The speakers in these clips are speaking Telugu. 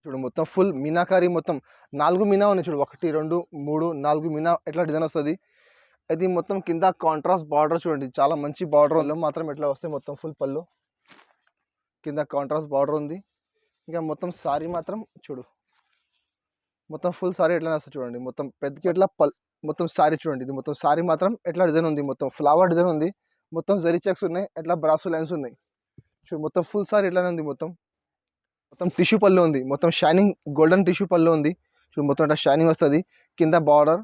చూడు మొత్తం ఫుల్ మీనాకారి మొత్తం 4 మీనా ఉన్నాయి చూడు 1 2 3 4 మీనా ఎట్లా డిజైన్ వస్తుంది. ఇది మొత్తం కింద కాంట్రాస్ట్ బార్డర్ చూడండి చాలా మంచి బార్డర్ మాత్రం ఎట్లా వస్తాయి మొత్తం ఫుల్ పళ్ళు కింద కాంట్రాస్ట్ బార్డర్ ఉంది. ఇంకా మొత్తం సారీ మాత్రం చూడు మొత్తం ఫుల్ సారీ ఎట్లా వస్తుంది చూడండి మొత్తం పెద్దకి ఎట్లా మొత్తం సారీ చూడండి. ఇది మొత్తం సారీ మాత్రం ఎట్లా డిజైన్ ఉంది మొత్తం ఫ్లవర్ డిజైన్ ఉంది. మొత్తం జరీ చెక్స్ ఉన్నాయి ఎట్లా బ్రాసో లైన్స్ ఉన్నాయి చూడు మొత్తం ఫుల్ సారీ ఎట్లానే ఉంది. మొత్తం టిష్యూ పళ్ళు ఉంది మొత్తం షైనింగ్ గోల్డెన్ టిష్యూ పళ్ళు ఉంది చూడు మొత్తం ఇట్లా షైనింగ్ వస్తుంది కింద బార్డర్.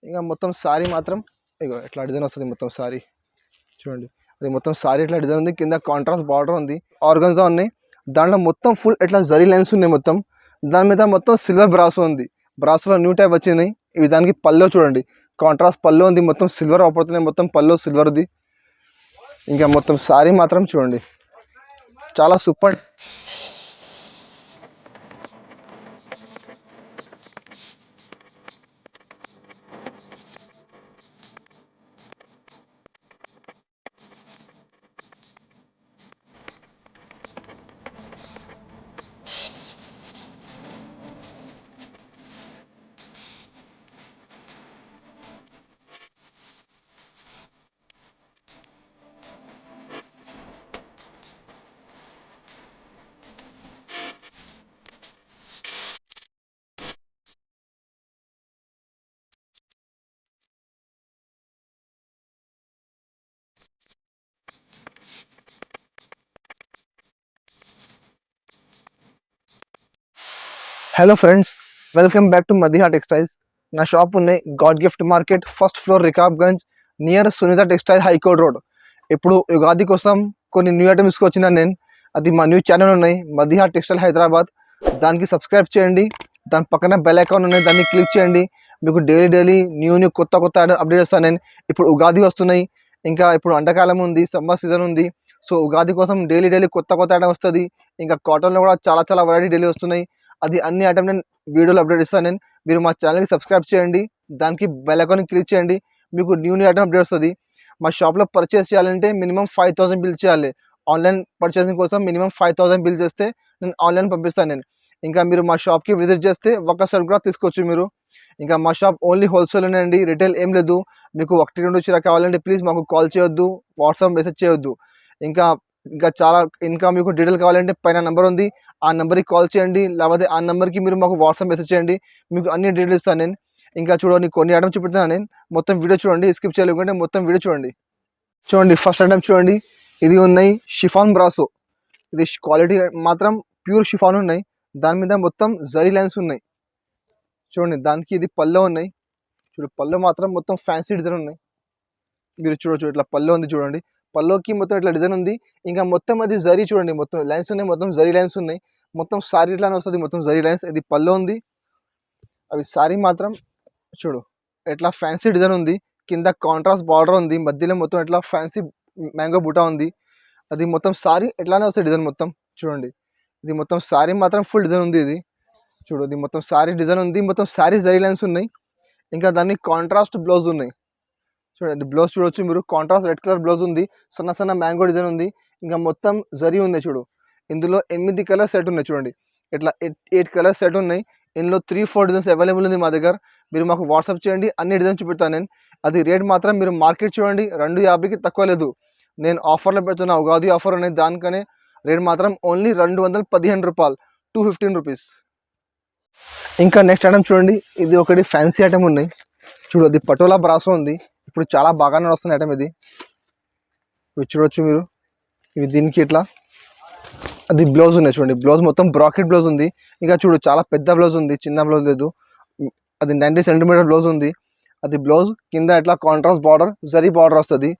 ఇంకా మొత్తం సారీ మాత్రం ఇగో ఎట్లా డిజైన్ వస్తుంది మొత్తం సారీ చూడండి. అది మొత్తం సారీ ఎట్లా డిజైన్ ఉంది కింద కాంట్రాస్ట్ బార్డర్ ఉంది ఆర్గన్జా ఉన్నాయి. దాంట్లో మొత్తం ఫుల్ ఎట్లా జరీ లైన్స్ ఉన్నాయి మొత్తం. దాని మీద మొత్తం సిల్వర్ బ్రాసో ఉంది. బ్రాసోలో న్యూ టైప్ వచ్చింది. ఇవి దానికి పల్లో చూడండి కాంట్రాస్ట్ పల్లో ఉంది మొత్తం సిల్వర్ అవపడుతున్నాయి మొత్తం పల్లో సిల్వర్ది. ఇంకా మొత్తం సారీ మాత్రం చూడండి చాలా super. Hello friends, welcome back to Madiha textiles. నా షాప్ ఉన్నాయి God gift market, first floor, Rikabganj, near Sunita textile, high court road. ఇప్పుడు యుగాది కోసం కొన్ని న్యూ ఐటమ్స్ వచ్చిన నేను అది మా న్యూ ఛానల్ ఉన్నాయి మదిహా టెక్స్టైల్ హైదరాబాద్. దానికి సబ్స్క్రైబ్ చేయండి. దాని పక్కన బెల్ ఐకాన్ ఉన్నాయి దాన్ని క్లిక్ చేయండి. మీకు డైలీ న్యూ కొత్త అప్డేట్ చేస్తాను నేను. ఇప్పుడు ఉగాది వస్తున్నాయి, ఇంకా ఇప్పుడు ఎండాకాలం ఉంది, సమ్మర్ సీజన్ ఉంది. సో ఉగాది కోసం డైలీ కొత్త ఐటమ్ వస్తుంది. ఇంకా కాటన్లో కూడా చాలా వెరైటీ డైలీ వస్తున్నాయి. అది అన్ని ఐటమ్ నేను వీడియోలో అప్డేట్ ఇస్తాను నేను. మీరు మా ఛానల్కి సబ్స్క్రైబ్ చేయండి, దానికి బెల్ ఐకాన్ క్లిక్ చేయండి. మీకు న్యూ ఐటమ్ అప్డేట్ వస్తుంది. మా షాప్లో పర్చేస్ చేయాలంటే మినిమం 5000 బిల్ చేయాలి. ఆన్లైన్ పర్చేసింగ్ కోసం మినిమం 5000 బిల్ చేస్తే నేను ఆన్లైన్ పంపిస్తాను నేను. ఇంకా మీరు మా షాప్కి విజిట్ చేస్తే ఒక్కసారి కూడా తీసుకోవచ్చు మీరు. ఇంకా మా షాప్ ఓన్లీ హోల్సేల్ అండి, రిటైల్ ఏం లేదు. మీకు 1-2 చీర కావాలంటే ప్లీజ్ మాకు కాల్ చేయొద్దు, వాట్సాప్ మెసేజ్ చేయొద్దు. ఇంకా మీకు డీటెయిల్ కావాలంటే పైన నెంబర్ ఉంది, ఆ నెంబర్కి కాల్ చేయండి. లేకపోతే ఆ నెంబర్కి మీరు మాకు వాట్సాప్ మెసేజ్ చేయండి, మీకు అన్ని డీటెయిల్స్ ఇస్తాను నేను. ఇంకా చూడండి కొన్ని ఐటమ్ చూపెడతాను నేను, మొత్తం వీడియో చూడండి, స్కిప్ చేయలేకుంటే మొత్తం వీడియో చూడండి. ఫస్ట్ ఐటమ్ చూడండి, ఇది ఉన్నాయి షిఫాన్ బ్రాసో. ఇది క్వాలిటీ మాత్రం ప్యూర్ షిఫాన్ ఉన్నాయి. దాని మీద మొత్తం జరీ లైన్స్ ఉన్నాయి చూడండి. దానికి ఇది పల్లో ఉన్నాయి పల్లో మాత్రం మొత్తం ఫ్యాన్సీ డిజైన్ ఉన్నాయి. మీరు చూడొచ్చు ఇట్లా పల్లో ఉంది చూడండి. పల్లోకి మొత్తం ఇట్లా డిజైన్ ఉంది. ఇంకా మొత్తం అది జరీ చూడండి, మొత్తం లైన్స్ ఉన్నాయి, మొత్తం జరీ లైన్స్ ఉన్నాయి. మొత్తం సారీ ఇట్లానే వస్తుంది, మొత్తం జరీ లైన్స్. ఇది పల్లో ఉంది. అవి సారీ మాత్రం చూడు ఎట్లా ఫ్యాన్సీ డిజైన్ ఉంది. కింద కాంట్రాస్ట్ బార్డర్ ఉంది, మధ్యలో మొత్తం ఎట్లా ఫ్యాన్సీ మ్యాంగో బూటా ఉంది. అది మొత్తం సారీ ఎట్లానే వస్తుంది డిజైన్ మొత్తం చూడండి. ఇది మొత్తం సారీ మాత్రం ఫుల్ డిజైన్ ఉంది. ఇది చూడు, ఇది మొత్తం సారీ డిజైన్ ఉంది, మొత్తం సారీ జరీ లైన్స్ ఉన్నాయి. ఇంకా దాన్ని కాంట్రాస్ట్ బ్లౌజ్ ఉన్నాయి చూడండి. బ్లౌజ్ చూడొచ్చు మీరు, కాంట్రాస్ట్ రెడ్ కలర్ బ్లౌజ్ ఉంది, సన్న మ్యాంగో డిజైన్ ఉంది. ఇంకా మొత్తం జరీ ఉంది చూడు. ఇందులో 8 కలర్ సెట్ ఉన్నాయి చూడండి. ఇట్లా 8 కలర్ సెట్ ఉన్నాయి. ఇందులో 3-4 డిజైన్స్ అవైలబుల్ ఉంది మా దగ్గర. మీరు మాకు వాట్సాప్ చేయండి, అన్ని డిజైన్స్ చూపెడతాను నేను. అది రేట్ మాత్రం మీరు మార్కెట్ చూడండి 250కి తక్కువ లేదు. నేను ఆఫర్లో పెడుతున్నా, ఉగాది ఆఫర్ అనేది. దానికనే రేట్ మాత్రం ఓన్లీ 215 రూపాయలు, 215 రూపీస్. ఇంకా నెక్స్ట్ ఐటమ్ చూడండి, ఇది ఒకటి ఫ్యాన్సీ ఐటమ్ ఉన్నాయి చూడు. అది పటోలా బ్రాసో ఉంది, ఇప్పుడు చాలా బాగానే వస్తుంది ఐటమ్ ఇది. ఇవి చూడొచ్చు మీరు, ఇవి దీనికి ఇట్లా అది బ్లౌజ్ ఉన్నాయి చూడండి. బ్లౌజ్ మొత్తం బ్రాకెట్ బ్లౌజ్ ఉంది. ఇంకా చూడు చాలా పెద్ద బ్లౌజ్ ఉంది, చిన్న బ్లౌజ్ లేదు. అది 90 సెంటీమీటర్ బ్లౌజ్ ఉంది. అది బ్లౌజ్ కింద ఇట్లా కాంట్రాస్ట్ బార్డర్ జరీ బార్డర్ వస్తుంది.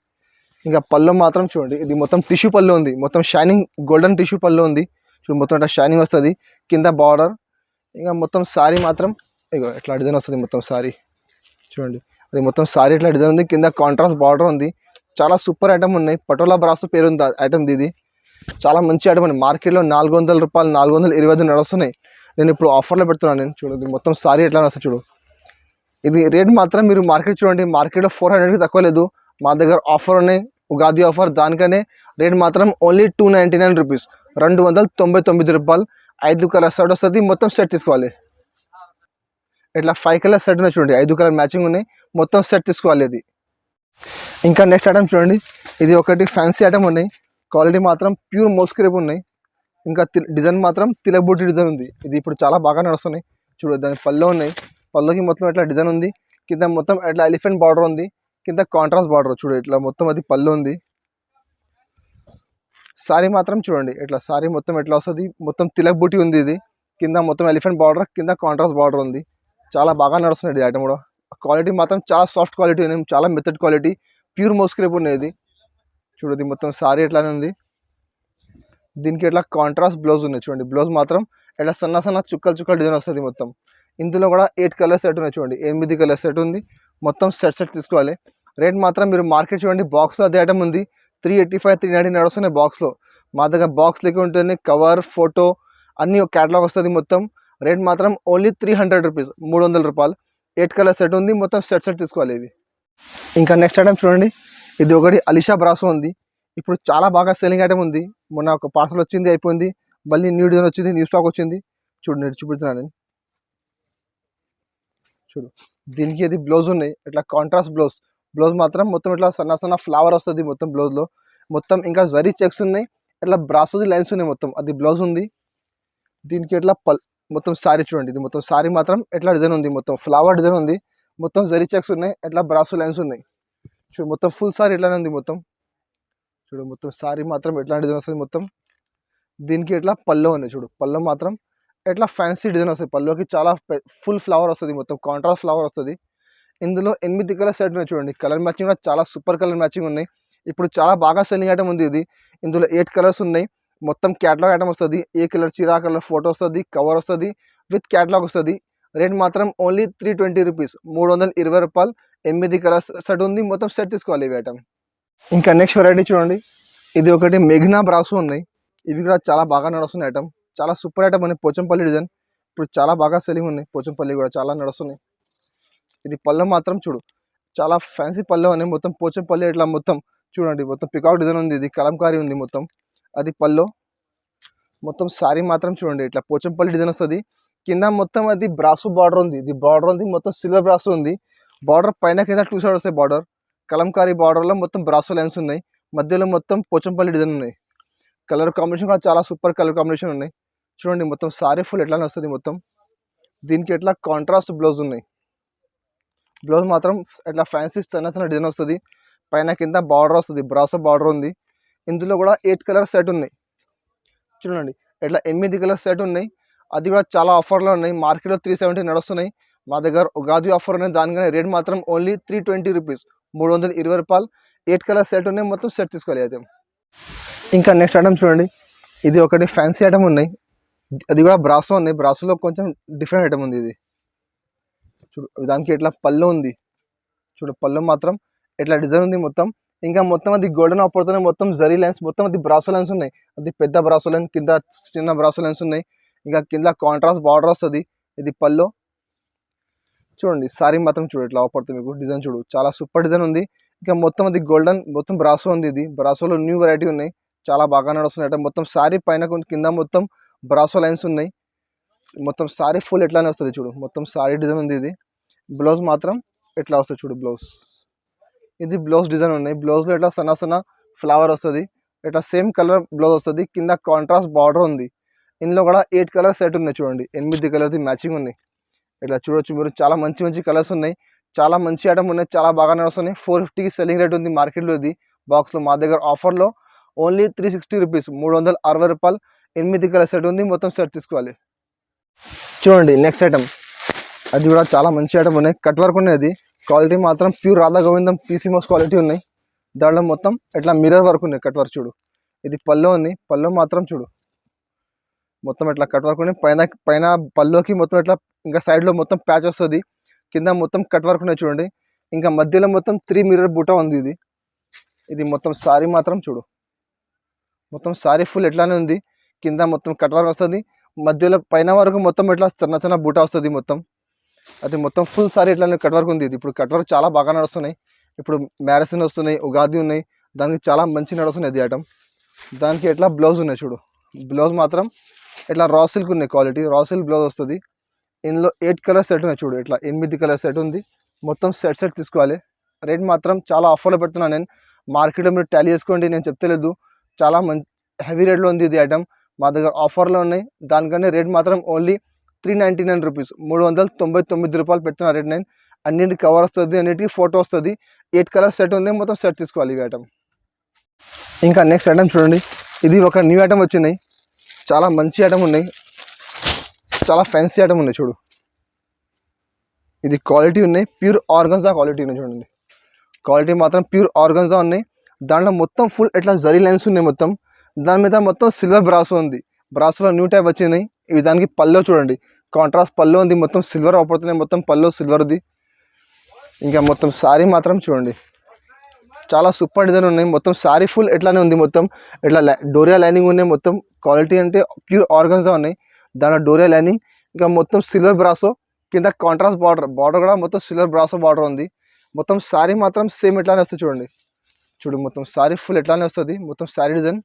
ఇంకా పళ్ళు మాత్రం చూడండి, ఇది మొత్తం టిష్యూ పళ్ళు ఉంది, మొత్తం షైనింగ్ గోల్డెన్ టిష్యూ పళ్ళు ఉంది చూడు. మొత్తం ఇట్లా షైనింగ్ వస్తుంది కింద బార్డర్. ఇంకా మొత్తం సారీ మాత్రం ఇగో ఎట్లా డిజైన్ వస్తుంది మొత్తం సారీ చూడండి. అది మొత్తం సారీ ఇట్లా డిజైన్ ఉంది, కింద కాంట్రాస్ట్ బార్డర్ ఉంది. చాలా సూపర్ ఐటమ్ ఉన్నాయి. పటోలా బ్రాసో పేరు ఉంది ఐటమ్. ఇది చాలా మంచి ఐటమ్ అండి. మార్కెట్లో 400 రూపాయలు, 425 నడుస్తున్నాయి. నేను ఇప్పుడు ఆఫర్లో పెడుతున్నాను నేను. చూడు మొత్తం సారీ ఎట్లా వస్తుంది చూడు. ఇది రేట్ మాత్రం మీరు మార్కెట్ చూడండి, మార్కెట్లో 400కి తక్కువ లేదు. మా దగ్గర ఆఫర్ ఉన్నాయి, ఉగాది ఆఫర్. దానికనే రేట్ మాత్రం ఓన్లీ 299 రూపీస్, రూ. 299. 5 కలర్ సెట్ వస్తుంది, మొత్తం సెట్ తీసుకోవాలి. ఇట్లా 5 కలర్ సెట్ ఉన్నాయి చూడండి, 5 కలర్ మ్యాచింగ్ ఉన్నాయి, మొత్తం సెట్ తీసుకోవాలి ఇది. ఇంకా నెక్స్ట్ ఐటమ్ చూడండి, ఇది ఒకటి ఫ్యాన్సీ ఐటమ్ ఉన్నాయి, క్వాలిటీ మాత్రం ప్యూర్ మోస్క్రేప్ ఉన్నాయి. ఇంకా డిజైన్ మాత్రం తిలబూటి డిజైన్ ఉంది. ఇది ఇప్పుడు చాలా బాగా నడుస్తున్నాయి చూడు. దాని పళ్ళు ఉన్నాయి, పళ్ళుకి మొత్తం ఇట్లా డిజైన్ ఉంది, కింద మొత్తం ఇట్లా ఎలిఫెంట్ బార్డర్ ఉంది, కింద కాంట్రాస్ట్ బార్డర్ చూడు. ఇట్లా మొత్తం అది పళ్ళు ఉంది. సారీ మాత్రం చూడండి, ఇట్లా సారీ మొత్తం ఎట్లా వస్తుంది, మొత్తం తిలక్ బూటీ ఉంది. ఇది కింద మొత్తం ఎలిఫెంట్ బార్డర్, కింద కాంట్రాస్ట్ బార్డర్ ఉంది. చాలా బాగా నడుస్తుంది ఈ ఐటమ్ కూడా. క్వాలిటీ మాత్రం చాలా సాఫ్ట్ క్వాలిటీ ఉంది, చాలా మెథడ్ క్వాలిటీ, ప్యూర్ మోస్క్రేప్ ఉన్నాయి. ఇది చూడు, ఇది మొత్తం సారీ ఎట్లానే ఉంది. దీనికి ఇట్లా కాంట్రాస్ట్ బ్లౌజ్ ఉన్నాయి చూడండి. బ్లౌజ్ మాత్రం ఇట్లా సన్న సన్న చుక్కలు చుక్కలు డిజైన్ వస్తుంది మొత్తం. ఇందులో కూడా 8 కలర్ సెట్ ఉన్నాయి చూడండి, 8 కలర్ సెట్ ఉంది, మొత్తం సెట్ తీసుకోవాలి. రేట్ మాత్రం మీరు మార్కెట్ చూడండి, బాక్స్లో అదే ఐటమ్ ఉంది 385 390 నడుస్తున్నాయి బాక్స్లో. మా దగ్గర బాక్స్ లెక్క ఉంటుంది, కవర్ ఫోటో అన్నీ క్యాటలాగ్ వస్తుంది మొత్తం. రేట్ మాత్రం ఓన్లీ 300 రూపీస్, 300 రూపాయలు. 8 కలర్ సెట్ ఉంది, మొత్తం సెట్ తీసుకోవాలి ఇవి. ఇంకా నెక్స్ట్ ఐటమ్ చూడండి, ఇది ఒకటి అలిషా బ్రాసో ఉంది. ఇప్పుడు చాలా బాగా సెల్లింగ్ ఐటమ్ ఉంది. మొన్న ఒక పార్సల్ వచ్చింది, అయిపోయింది, మళ్ళీ న్యూ డిజైన్ వచ్చింది, న్యూ స్టాక్ వచ్చింది. చూడు, నేను చూపిస్తున్నాను నేను. చూడు, దీనికి ఇది బ్లౌజ్ ఉన్నాయి, ఇట్లా కాంట్రాస్ట్ బ్లౌజ్. బ్లౌజ్ మాత్రం మొత్తం ఇట్లా సన్న సన్న ఫ్లవర్ వస్తుంది మొత్తం బ్లౌజ్లో. మొత్తం ఇంకా జరీ చెక్స్ ఉన్నాయి, ఇట్లా బ్రాసోది లైన్స్ ఉన్నాయి మొత్తం. అది బ్లౌజ్ ఉంది. దీనికి ఇట్లా మొత్తం సారీ చూడండి, ఇది మొత్తం సారీ మాత్రం ఎట్లా డిజైన్ ఉంది, మొత్తం ఫ్లవర్ డిజైన్ ఉంది, మొత్తం జరీ చెక్స్ ఉన్నాయి, ఇట్లా బ్రాసో లైన్స్ ఉన్నాయి. చూడు, మొత్తం ఫుల్ సారీ ఎట్లానే ఉంది మొత్తం. చూడు, మొత్తం సారీ మాత్రం ఎట్లా డిజైన్ వస్తుంది మొత్తం. దీనికి ఇట్లా పళ్ళు ఉన్నాయి చూడు, పళ్ళు మాత్రం ఎట్లా ఫ్యాన్సీ డిజైన్ వస్తుంది. పళ్ళుకి చాలా ఫుల్ ఫ్లవర్ వస్తుంది, మొత్తం కాంట్రాస్ట్ ఫ్లవర్ వస్తుంది. ఇందులో 8 కలర్ సెట్ ఉన్నాయి చూడండి. కలర్ మ్యాచింగ్ కూడా చాలా సూపర్ కలర్ మ్యాచింగ్ ఉన్నాయి. ఇప్పుడు చాలా బాగా సెల్లింగ్ ఐటమ్ ఉంది ఇది. ఇందులో 8 కలర్స్ ఉన్నాయి, మొత్తం క్యాటలాగ్ ఐటమ్ వస్తుంది. ఏ కలర్ చీర కలర్ ఫోటో వస్తుంది, కవర్ వస్తుంది, విత్ క్యాటలాగ్ వస్తుంది. రేట్ మాత్రం ఓన్లీ 320 రూపీస్, 320 రూపాయలు. 8 కలర్ సెట్ ఉంది, మొత్తం సెట్ తీసుకోవాలి ఇవి ఐటమ్. ఇంకా నెక్స్ట్ వెరైటీ చూడండి, ఇది ఒకటి మెఘ్నా బ్రాసో ఉన్నాయి. ఇవి కూడా చాలా బాగా నడుస్తున్నాయి ఐటమ్, చాలా సూపర్ ఐటమ్ ఉన్నాయి. పోచంపల్లి డిజైన్ ఇప్పుడు చాలా బాగా సెల్లింగ్ ఉన్నాయి. పోచంపల్లి కూడా చాలా నడుస్తున్నాయి. ఇది పళ్ళు మాత్రం చూడు, చాలా ఫ్యాన్సీ పళ్ళు ఉన్నాయి, మొత్తం పోచంపల్లి ఇట్లా మొత్తం చూడండి, మొత్తం పికాక్ డిజైన్ ఉంది. ఇది కలంకారీ ఉంది మొత్తం, అది పళ్ళు. మొత్తం సారీ మాత్రం చూడండి, ఇట్లా పోచంపల్లి డిజైన్ వస్తుంది. కింద మొత్తం అది బ్రాసో బార్డర్ ఉంది, ఇది బార్డర్ ఉంది మొత్తం సిల్వర్ బ్రాసో ఉంది. బార్డర్ పైన కింద 2 సైడ్ వస్తాయి బార్డర్. కలంకారీ బార్డర్లో మొత్తం బ్రాసో లైన్స్ ఉన్నాయి, మధ్యలో మొత్తం పోచంపల్లి డిజైన్ ఉన్నాయి. కలర్ కాంబినేషన్ కూడా చాలా సూపర్ కలర్ కాంబినేషన్ ఉన్నాయి చూడండి. మొత్తం సారీ ఫుల్ ఎట్లానే వస్తుంది మొత్తం. దీనికి ఎట్లా కాంట్రాస్ట్ బ్లౌజ్ ఉన్నాయి. బ్లౌజ్ మాత్రం ఇట్లా ఫ్యాన్సీ చిన్న చిన్న డిజైన్ వస్తుంది, పైన కింద బార్డర్ వస్తుంది, బ్రాసో బార్డర్ ఉంది. ఇందులో కూడా 8 కలర్ సెట్ ఉన్నాయి చూడండి, ఇట్లా 8 కలర్ సెట్ ఉన్నాయి. అది కూడా చాలా ఆఫర్లో ఉన్నాయి, మార్కెట్లో 370 నడుస్తున్నాయి. మా దగ్గర ఉగాది ఆఫర్ ఉన్నాయి, దానికనే రేట్ మాత్రం ఓన్లీ 320 రూపీస్, 320 రూపాయలు. 8 కలర్ సెట్ ఉన్నాయి, మొత్తం సెట్ తీసుకోవాలి అయితే. ఇంకా నెక్స్ట్ ఐటమ్ చూడండి, ఇది ఒకటి ఫ్యాన్సీ ఐటమ్ ఉన్నాయి, అది కూడా బ్రాసో ఉన్నాయి. బ్రాసోలో కొంచెం డిఫరెంట్ ఐటమ్ ఉంది ఇది. చూడు, దానికి ఇట్లా పళ్ళు ఉంది చూడు, పళ్ళు మాత్రం ఇట్లా డిజైన్ ఉంది మొత్తం. ఇంకా మొత్తం అది గోల్డెన్ ఆపడుతున్నాయి, మొత్తం జరీ లైన్స్, మొత్తం అది బ్రాసో లైన్స్ ఉన్నాయి. అది పెద్ద బ్రాసో లైన్, కింద చిన్న బ్రాసో లైన్స్ ఉన్నాయి. ఇంకా కింద కాంట్రాస్ట్ బార్డర్ వస్తుంది. ఇది పళ్ళు చూడండి. సారీ మాత్రం చూడు ఇట్లా ఆపడుతుంది మీకు, డిజైన్ చూడు, చాలా సూపర్ డిజైన్ ఉంది. ఇంకా మొత్తం అది గోల్డెన్, మొత్తం బ్రాసో ఉంది. ఇది బ్రాసోలో న్యూ వెరైటీ ఉన్నాయి, చాలా బాగా నడుస్తున్నాయి. మొత్తం సారీ పైన కింద మొత్తం బ్రాసో లైన్స్ ఉన్నాయి. మొత్తం సారీ ఫుల్ ఎట్లానే వస్తుంది చూడు, మొత్తం సారీ డిజైన్ ఉంది. ఇది బ్లౌజ్ మాత్రం ఎట్లా వస్తుంది చూడు, బ్లౌజ్ ఇది బ్లౌజ్ డిజైన్ ఉన్నాయి. బ్లౌజ్లో ఇట్లా సన్న సన్న ఫ్లవర్ వస్తుంది, ఇట్లా సేమ్ కలర్ బ్లౌజ్ వస్తుంది. కింద కాంట్రాస్ట్ బార్డర్ ఉంది. ఇందులో కూడా 8 కలర్ సెట్ ఉన్నాయి చూడండి, 8 కలర్ది మ్యాచింగ్ ఉన్నాయి. ఇట్లా చూడొచ్చు మీరు, చాలా మంచి మంచి కలర్స్ ఉన్నాయి, చాలా మంచి ఐటమ్ ఉన్నాయి, చాలా బాగా నడుస్తున్నాయి. 450కి సెల్లింగ్ రేట్ ఉంది మార్కెట్లో. ఇది బాక్స్లో మా దగ్గర ఆఫర్లో ఓన్లీ 360 రూపీస్, 360 రూపాయలు. 8 కలర్ సెట్ ఉంది, మొత్తం సెట్ తీసుకోవాలి. చూడండి నెక్స్ట్ ఐటమ్, అది కూడా చాలా మంచి ఐటమ్ ఉన్నాయి, కట్ వర్క్ ఉన్నాయి. అది క్వాలిటీ మాత్రం ప్యూర్ రాధా గోవిందం పీసీమోస్ క్వాలిటీ ఉన్నాయి. దాంట్లో మొత్తం ఇట్లా మిర్రర్ వర్క్ ఉన్నాయి, కట్ వర్క్ చూడు. ఇది పళ్ళు ఉంది, పళ్ళు మాత్రం చూడు, మొత్తం ఇట్లా కట్ వర్క్ ఉన్నాయి. పైన పళ్ళుకి మొత్తం ఇట్లా, ఇంకా సైడ్లో మొత్తం ప్యాచ్ వస్తుంది, కింద మొత్తం కట్ వర్క్ ఉన్నాయి చూడండి. ఇంకా మధ్యలో మొత్తం 3 మిర్రర్ బూటా ఉంది. ఇది మొత్తం సారీ మాత్రం చూడు, మొత్తం సారీ ఫుల్ ఎట్లానే ఉంది. కింద మొత్తం కట్ వర్క్ వస్తుంది, మధ్యలో పైన వరకు మొత్తం ఇట్లా చిన్న చిన్న బూటా వస్తుంది మొత్తం. అది మొత్తం ఫుల్ సారీ ఇట్లానే కట్ వర్క్ ఉంది. ఇది ఇప్పుడు కట్ వర్క్ చాలా బాగా నడుస్తున్నాయి. ఇప్పుడు మ్యారేజ్ వస్తున్నాయి, ఉగాది ఉన్నాయి, దానికి చాలా మంచి నడుస్తున్నాయి. ఇది ఐటమ్ దానికి ఎట్లా బ్లౌజ్ ఉన్నాయి చూడు, బ్లౌజ్ మాత్రం ఇట్లా రా సిల్క్ ఉన్నాయి, క్వాలిటీ రా సిల్క్ బ్లౌజ్ వస్తుంది. ఇందులో 8 కలర్ సెట్ ఉన్నాయి చూడు, ఇట్లా 8 కలర్ సెట్ ఉంది. మొత్తం సెట్ తీసుకోవాలి. రేట్ మాత్రం చాలా ఆఫర్లో పెడుతున్నాను నేను. మార్కెట్లో మీరు టాలీ చేసుకోండి, నేను చెప్తలేదు. చాలా మంచి హెవీ రేట్లో ఉంది ఇది ఐటమ్. మా దగ్గర ఆఫర్లో ఉన్నాయి. దానికన్నా రేట్ మాత్రం ఓన్లీ 399 రూపీస్, 399 రూపాయలు పెడుతున్నా రేట్ నేను. అన్నింటికి కవర్ వస్తుంది, అన్నిటికీ ఫోటో వస్తుంది. 8 కలర్ సెట్ ఉంది, మొత్తం సెట్ తీసుకోవాలి ఈ ఐటమ్. ఇంకా నెక్స్ట్ ఐటమ్ చూడండి, ఇది ఒక న్యూ ఐటమ్ వచ్చినాయి. చాలా మంచి ఐటమ్ ఉన్నాయి, చాలా ఫ్యాన్సీ ఐటమ్ ఉన్నాయి చూడు. ఇది క్వాలిటీ ఉన్నాయి, ప్యూర్ ఆర్గన్జా క్వాలిటీ ఉన్నాయి చూడండి. క్వాలిటీ మాత్రం ప్యూర్ ఆర్గన్జా ఉన్నాయి. దాంట్లో మొత్తం ఫుల్ ఇట్లా జరీ లైన్స్ ఉన్నాయి మొత్తం. దాని మీద మొత్తం సిల్వర్ బ్రాసో ఉంది. బ్రాసోలో న్యూ టైప్ వచ్చినాయి ఇవి. దానికి పల్లో చూడండి, కాంట్రాస్ట్ పల్లో ఉంది, మొత్తం సిల్వర్ అవుతున్నాయి, మొత్తం పల్లో సిల్వర్ది. ఇంకా మొత్తం శారీ మాత్రం చూడండి, చాలా సూపర్ డిజైన్ ఉన్నాయి. మొత్తం శారీ ఫుల్ ఎట్లానే ఉంది, మొత్తం ఇట్లా డోరియా లైనింగ్ ఉన్నాయి. మొత్తం క్వాలిటీ అంటే ప్యూర్ ఆర్గన్జా ఉన్నాయి. దాంట్లో డోరియా లైనింగ్, ఇంకా మొత్తం సిల్వర్ బ్రాసో, కింద కాంట్రాస్ట్ బార్డర్ కూడా మొత్తం సిల్వర్ బ్రాసో బార్డర్ ఉంది. మొత్తం శారీ మాత్రం సేమ్ ఎట్లానే వస్తుంది చూడండి. చూడు మొత్తం శారీ ఫుల్ ఎట్లానే వస్తుంది, మొత్తం శారీ డిజైన్.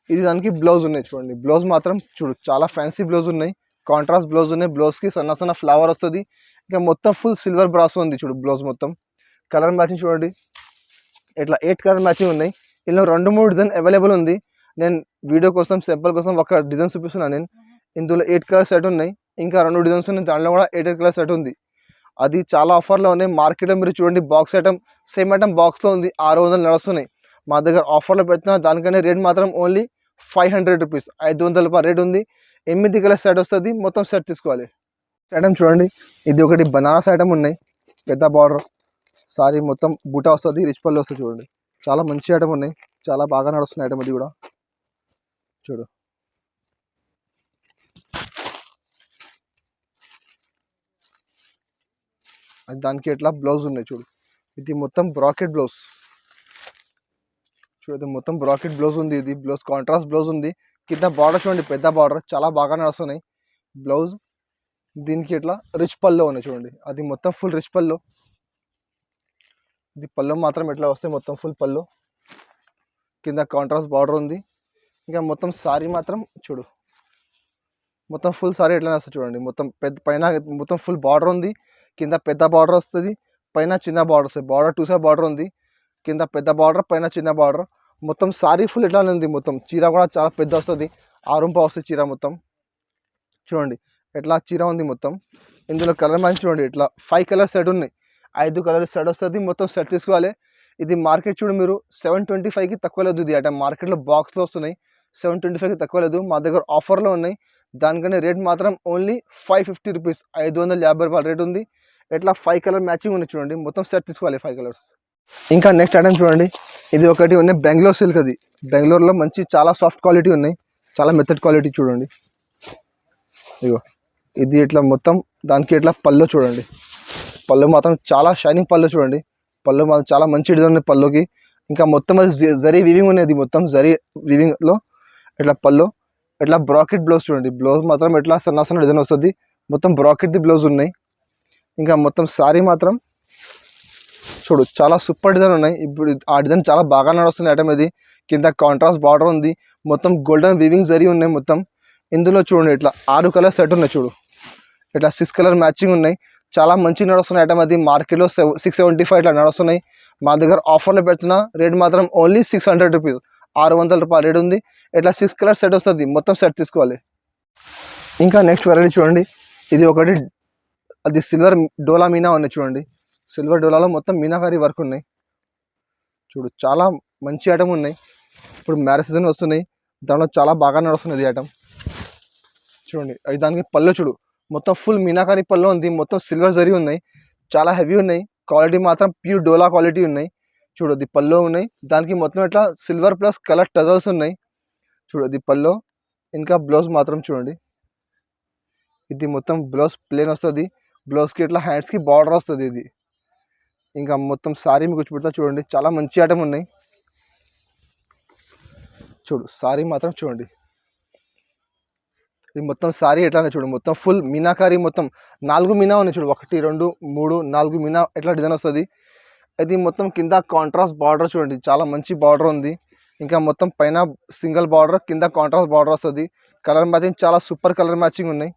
ఇది దానికి బ్లౌజ్ ఉన్నాయి చూడండి. బ్లౌజ్ మాత్రం చూడు చాలా ఫ్యాన్సీ బ్లౌజ్ ఉన్నాయి, కాంట్రాస్ట్ బ్లౌజ్ ఉన్నాయి. బ్లౌజ్కి సన్న ఫ్లవర్ వస్తుంది. ఇంకా మొత్తం ఫుల్ సిల్వర్ బ్రాసో ఉంది చూడు. బ్లౌజ్ మొత్తం కలర్ మ్యాచింగ్ చూడండి, ఇట్లా 8 కలర్ మ్యాచింగ్ ఉన్నాయి. ఇందులో 2-3 డిజైన్ అవైలబుల్ ఉంది. నేను వీడియో కోసం సింపుల్ కోసం ఒక డిజైన్ చూపిస్తున్నాను నేను. ఇందులో 8 కలర్ సెట్ ఉన్నాయి, ఇంకా 2 డిజైన్స్ ఉన్నాయి. దాంట్లో కూడా 8 కలర్ సెట్ ఉంది. అది చాలా ఆఫర్లో ఉన్నాయి. మార్కెట్లో మీరు చూడండి, బాక్స్ ఐటమ్ సేమ్ ఐటమ్ బాక్స్లో ఉంది, 600 నడుస్తున్నాయి. మా దగ్గర ఆఫర్లో పెడుతున్నా. దానికనే రేట్ మాత్రం ఓన్లీ 500 రూపీస్, 500 రూపాయలు రేట్ ఉంది. 8 కలర్ సెట్ వస్తుంది, మొత్తం సెట్ తీసుకోవాలి. ఐటమ్ చూడండి, ఇది ఒకటి బనారస్ ఐటమ్ ఉన్నాయి, పెద్ద బార్డర్ సారీ, మొత్తం బూటా వస్తుంది, రిచ్ పళ్ళు వస్తుంది చూడండి. చాలా మంచి ఐటమ్ ఉన్నాయి, చాలా బాగా నడుస్తున్న ఐటమ్. అది కూడా చూడు, అది దానికి ఎట్లా బ్లౌజ్ ఉన్నాయి చూడు. ఇది మొత్తం బ్రాకెట్ బ్లౌజ్ చూడండి, మొత్తం బ్రాకెట్ బ్లౌజ్ ఉంది. ఇది బ్లౌజ్ కాంట్రాస్ట్ బ్లౌజ్ ఉంది. కింద బార్డర్ చూడండి, పెద్ద బార్డర్, చాలా బాగా నడుస్తున్నాయి బ్లౌజ్. దీనికి ఎట్లా రిచ్ పల్లో ఉన్నాయి చూడండి. అది మొత్తం ఫుల్ రిచ్ పల్లో. ఇది పల్లో మాత్రం ఎట్లా వస్తాయి, మొత్తం ఫుల్ పల్లో, కింద కాంట్రాస్ట్ బార్డర్ ఉంది. ఇంకా మొత్తం సారీ మాత్రం చూడు, మొత్తం ఫుల్ సారీ ఎట్లా వస్తుంది చూడండి. మొత్తం పెద్ద పైన మొత్తం ఫుల్ బార్డర్ ఉంది, కింద పెద్ద బార్డర్ వస్తుంది, పైన చిన్న బార్డర్ వస్తుంది. బార్డర్ 2 సైడ్ బార్డర్ ఉంది, కింద పెద్ద బార్డర్, పైన చిన్న బార్డర్. మొత్తం సారీ ఫుల్ ఎట్లానే ఉంది. మొత్తం చీర కూడా చాలా పెద్ద వస్తుంది, 6 రూపాయలు వస్తుంది చీర మొత్తం. చూడండి ఎట్లా చీర ఉంది మొత్తం. ఇందులో కలర్ మ్యాచ్ చూడండి, ఇట్లా 5 కలర్ సెట్ ఉన్నాయి, 5 కలర్ సెట్ వస్తుంది, మొత్తం సెట్ తీసుకోవాలి. ఇది మార్కెట్ చూడు మీరు 725కి తక్కువ లేదు. ఇది ఐటమ్ మార్కెట్లో బాక్స్లో వస్తున్నాయి, 725కి తక్కువ లేదు. మా దగ్గర ఆఫర్లో ఉన్నాయి. దానికనే రేట్ మాత్రం ఓన్లీ 550 రూపీస్, 550 రూపాయల రేట్ ఉంది. ఎట్లా 5 కలర్ మ్యాచింగ్ ఉన్నాయి చూడండి, మొత్తం సెట్ తీసుకోవాలి 5 కలర్స్. ఇంకా నెక్స్ట్ ఐటమ్ చూడండి, ఇది ఒకటి ఉన్నాయి బెంగళూరు సిల్క్. అది బెంగళూరులో మంచి చాలా సాఫ్ట్ క్వాలిటీ ఉన్నాయి, చాలా మెథడ్ క్వాలిటీ చూడండి. ఇగో ఇది ఇట్లా మొత్తం దానికి ఇట్లా పళ్ళు చూడండి. పళ్ళు మాత్రం చాలా షైనింగ్ పళ్ళు చూడండి. పళ్ళు మాత్రం చాలా మంచి డిజైన్ ఉన్నాయి పళ్ళుకి. ఇంకా మొత్తం అది జరీ వీవింగ్ ఉన్నది, మొత్తం జరీ వీవింగ్లో ఇట్లా పళ్ళు. ఇట్లా బ్రాకెట్ బ్లౌజ్ చూడండి. బ్లౌజ్ మాత్రం ఇట్లా సన్న డిజైన్ వస్తుంది, మొత్తం బ్రాకెట్ది బ్లౌజ్ ఉన్నాయి. ఇంకా మొత్తం శారీ మాత్రం చూడు చాలా సూపర్ డిజైన్ ఉన్నాయి. ఇప్పుడు ఆ డిజైన్ చాలా బాగా నడుస్తుంది ఐటమ్. ఇది కింద కాంట్రాస్ట్ బార్డర్ ఉంది, మొత్తం గోల్డెన్ వీవింగ్ జరీ ఉన్నాయి మొత్తం. ఇందులో చూడండి ఇట్లా 6 కలర్ సెట్ ఉన్నాయి చూడు, ఇట్లా 6 కలర్ మ్యాచింగ్ ఉన్నాయి. చాలా మంచి నడుస్తున్నాయి ఐటమ్. అది మార్కెట్లో 675 ఇట్లా నడుస్తున్నాయి. మా దగ్గర ఆఫర్లో పెడుతున్నా. రేట్ మాత్రం ఓన్లీ 600 రూపీస్, 600 రూపాయలు రేట్ ఉంది. ఇట్లా 6 కలర్ సెట్ వస్తుంది, మొత్తం సెట్ తీసుకోవాలి. ఇంకా నెక్స్ట్ వెరైటీ చూడండి, ఇది ఒకటి అది సిల్వర్ డోలా మీనా ఉన్నాయి చూడండి. సిల్వర్ డోలాలో మొత్తం మీనాకారి వర్క్ ఉన్నాయి చూడు. చాలా మంచి ఐటమ్ ఉన్నాయి. ఇప్పుడు మ్యారేజ్ సీజన్ వస్తున్నాయి, దాంట్లో చాలా బాగా నడుస్తున్నది ఐటమ్ చూడండి. అది దానికి పళ్ళు చూడు, మొత్తం ఫుల్ మీనాకారి పళ్ళు ఉంది, మొత్తం సిల్వర్ జరీ ఉన్నాయి, చాలా హెవీ ఉన్నాయి. క్వాలిటీ మాత్రం ప్యూర్ డోలా క్వాలిటీ ఉన్నాయి చూడు. అది పళ్ళు ఉన్నాయి, దానికి మొత్తం ఇట్లా సిల్వర్ ప్లస్ కలర్ టజల్స్ ఉన్నాయి చూడు. అది పళ్ళు. ఇంకా బ్లౌజ్ మాత్రం చూడండి, ఇది మొత్తం బ్లౌజ్ ప్లేన్ వస్తుంది. బ్లౌజ్కి ఇట్లా హ్యాండ్స్కి బార్డర్ వస్తుంది ఇది. ఇంకా మొత్తం సారీ మీకు పెడతా చూడండి, చాలా మంచి ఐటమ్ ఉన్నాయి చూడు. సారీ మాత్రం చూడండి, ఇది మొత్తం సారీ ఎట్లానే చూడు, మొత్తం ఫుల్ మీనాకారి, మొత్తం 4 మీనా ఉన్నాయి చూడు. 1 2 3 4 మీనా ఎట్లా డిజైన్ వస్తుంది. ఇది మొత్తం కింద కాంట్రాస్ట్ బార్డర్ చూడండి, చాలా మంచి బార్డర్ ఉంది. ఇంకా మొత్తం పైన సింగిల్ బార్డర్, కింద కాంట్రాస్ట్ బార్డర్ వస్తుంది. కలర్ మ్యాచింగ్ చాలా సూపర్ కలర్ మ్యాచింగ్ ఉన్నాయి.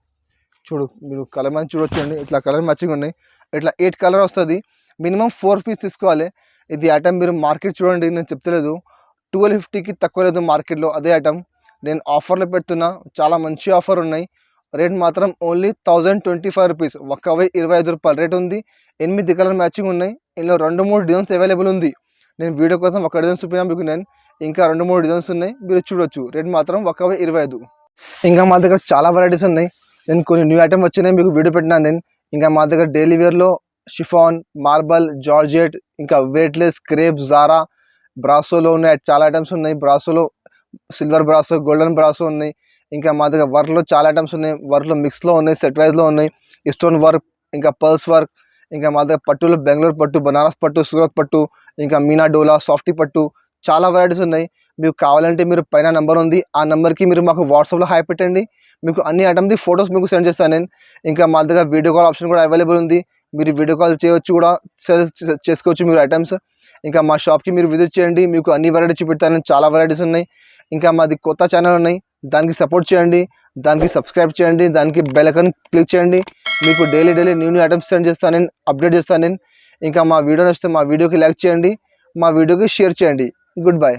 మీరు కలర్ మ్యాచింగ్ చూడొచ్చండి. ఇట్లా కలర్ మ్యాచింగ్ ఉన్నాయి. ఇట్లా 8 కలర్ వస్తుంది. మినిమం 4 పీస్ తీసుకోవాలి. ఇది ఐటమ్ మీరు మార్కెట్ చూడండి, నేను చెప్తలేదు 1250కి తక్కువ లేదు మార్కెట్లో. అదే ఐటమ్ నేను ఆఫర్లో పెడుతున్నా. చాలా మంచి ఆఫర్ ఉన్నాయి. రేట్ మాత్రం ఓన్లీ 1025 రూపీస్, 1025 రూపాయలు రేట్ ఉంది. 8 కలర్ మ్యాచింగ్ ఉన్నాయి. ఇందులో 2-3 డిజైన్స్ అవైలబుల్ ఉంది. నేను వీడియో కోసం ఒక డిజైన్ చూపినా మీకు, నేను ఇంకా 2-3 డిజైన్స్ ఉన్నాయి, మీరు చూడొచ్చు. రేట్ మాత్రం 1025. ఇంకా మా దగ్గర చాలా వెరైటీస్ ఉన్నాయి. నేను కొన్ని న్యూ ఐటమ్ వచ్చినాయి, మీకు వీడియో పెట్టినా నేను. ఇంకా మా దగ్గర డైలీ వేర్లో షిఫాన్, మార్బల్, జార్జెట్, ఇంకా వెయిట్లెస్, క్రేప్, జారా, బ్రాసోలో ఉన్నాయి. చాలా ఐటమ్స్ ఉన్నాయి. బ్రాసోలో సిల్వర్ బ్రాసో, గోల్డెన్ బ్రాసో ఉన్నాయి. ఇంకా మా దగ్గర వర్క్లో చాలా ఐటమ్స్ ఉన్నాయి. వర్క్లో మిక్స్లో ఉన్నాయి, సెట్ వైజ్లో ఉన్నాయి. స్టోన్ వర్క్, ఇంకా పర్ల్స్ వర్క్. ఇంకా మా దగ్గర పట్టులో బెంగళూరు పట్టు, బనారస్ పట్టు, సూరత్ పట్టు, ఇంకా మీనా డోలా, సాఫ్టీ పట్టు, చాలా వెరైటీస్ ఉన్నాయి. మీకు కావాలంటే మీరు పైన నెంబర్ ఉంది, ఆ నెంబర్కి మీరు మాకు వాట్సాప్లో హాయ్ పెట్టండి. మీకు అన్ని ఐటమ్ది ఫొటోస్ మీకు సెండ్ చేస్తాను నేను. ఇంకా మా దగ్గర వీడియో కాల్ ఆప్షన్ కూడా అవైలబుల్ ఉంది. మీరు వీడియో కాల్ చేయవచ్చు కూడా, సేల్ చేసుకోవచ్చు మీరు ఐటమ్స్. ఇంకా మా షాప్కి మీరు విజిట్ చేయండి, మీకు అన్ని వెరైటీస్ చూపెడతాను. చాలా వెరైటీస్ ఉన్నాయి. ఇంకా మాది కొత్త ఛానల్ ఉన్నాయి, దానికి సపోర్ట్ చేయండి, దానికి సబ్స్క్రైబ్ చేయండి, దానికి బెల్ ఐకాన్ క్లిక్ చేయండి. మీకు డైలీ న్యూ ఐటమ్స్ సెండ్ చేస్తాను నేను, అప్డేట్ చేస్తాను నేను. ఇంకా మా వీడియో నచ్చితే మా వీడియోకి లైక్ చేయండి, మా వీడియోకి షేర్ చేయండి. Good bye.